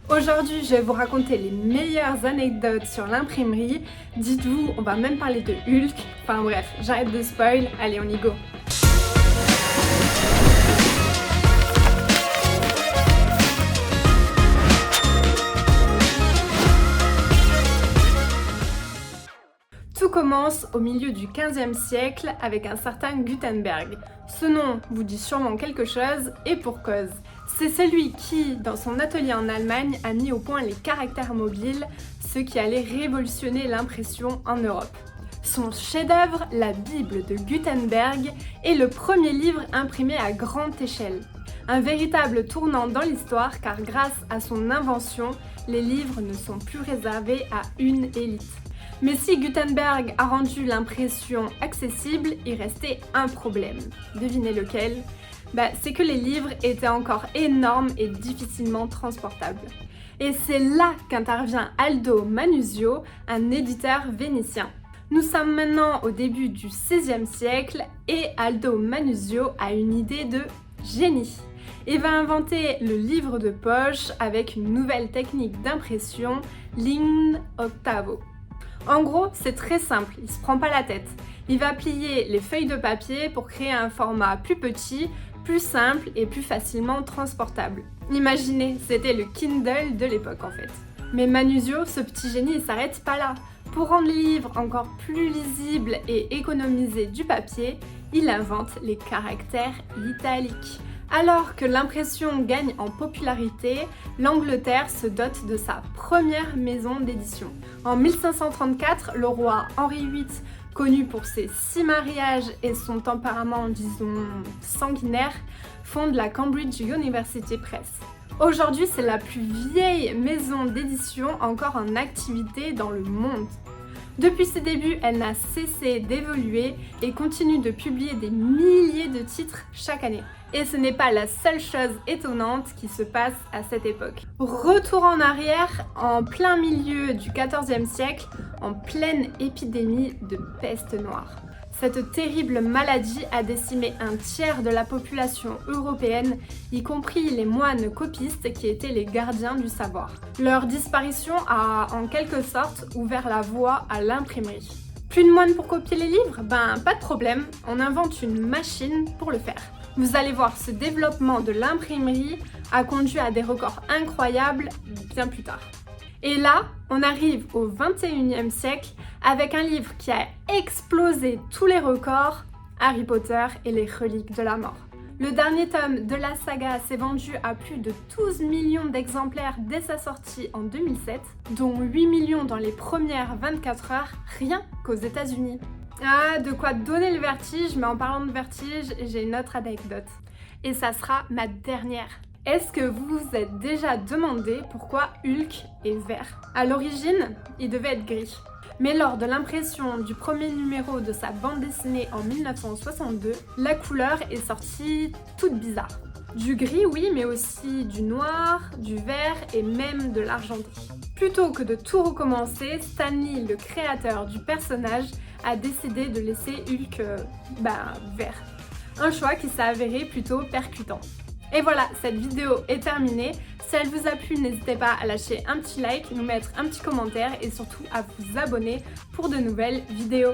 Aujourd'hui, je vais vous raconter les meilleures anecdotes sur l'imprimerie. Dites-vous, on va même parler de Hulk. Enfin bref, j'arrête de spoil, allez on y go. Tout commence au milieu du XVe siècle avec un certain Gutenberg. Ce nom vous dit sûrement quelque chose et pour cause. C'est celui qui, dans son atelier en Allemagne, a mis au point les caractères mobiles, ce qui allait révolutionner l'impression en Europe. Son chef-d'œuvre, la Bible de Gutenberg, est le premier livre imprimé à grande échelle. Un véritable tournant dans l'histoire car grâce à son invention, les livres ne sont plus réservés à une élite. Mais si Gutenberg a rendu l'impression accessible, il restait un problème. Devinez lequel ? C'est que les livres étaient encore énormes et difficilement transportables. Et c'est là qu'intervient Aldo Manusio, un éditeur vénitien. Nous sommes maintenant au début du XVIe siècle et Aldo Manusio a une idée de génie. Il va inventer le livre de poche avec une nouvelle technique d'impression, l'in-octavo. En gros, c'est très simple, il se prend pas la tête. Il va plier les feuilles de papier pour créer un format plus petit, plus simple et plus facilement transportable. Imaginez, c'était le Kindle de l'époque en fait. Mais Manusio, ce petit génie, il s'arrête pas là. Pour rendre les livres encore plus lisibles et économiser du papier, il invente les caractères italiques. Alors que l'impression gagne en popularité, l'Angleterre se dote de sa première maison d'édition. En 1534, le roi Henri VIII, connu pour ses 6 mariages et son tempérament, disons, sanguinaire, fonde la Cambridge University Press. Aujourd'hui, c'est la plus vieille maison d'édition encore en activité dans le monde. Depuis ses débuts, elle n'a cessé d'évoluer et continue de publier des milliers de titres chaque année. Et ce n'est pas la seule chose étonnante qui se passe à cette époque. Retour en arrière, en plein milieu du XIVe siècle, en pleine épidémie de peste noire. Cette terrible maladie a décimé un tiers de la population européenne, y compris les moines copistes qui étaient les gardiens du savoir. Leur disparition a en quelque sorte ouvert la voie à l'imprimerie. Plus de moines pour copier les livres ? Pas de problème, on invente une machine pour le faire. Vous allez voir, ce développement de l'imprimerie a conduit à des records incroyables bien plus tard. Et là, on arrive au XXIe siècle avec un livre qui a explosé tous les records, Harry Potter et les reliques de la mort. Le dernier tome de la saga s'est vendu à plus de 12 millions d'exemplaires dès sa sortie en 2007, dont 8 millions dans les premières 24 heures, rien qu'aux États-Unis. Ah, de quoi donner le vertige, mais en parlant de vertige, j'ai une autre anecdote. Et ça sera ma dernière. Est-ce que vous vous êtes déjà demandé pourquoi Hulk est vert ? À l'origine, il devait être gris. Mais lors de l'impression du premier numéro de sa bande dessinée en 1962, la couleur est sortie toute bizarre. Du gris, oui, mais aussi du noir, du vert et même de l'argenterie. Plutôt que de tout recommencer, Stan Lee, le créateur du personnage, a décidé de laisser Hulk vert. Un choix qui s'est avéré plutôt percutant. Et voilà, cette vidéo est terminée. Si elle vous a plu, n'hésitez pas à lâcher un petit like, nous mettre un petit commentaire et surtout à vous abonner pour de nouvelles vidéos.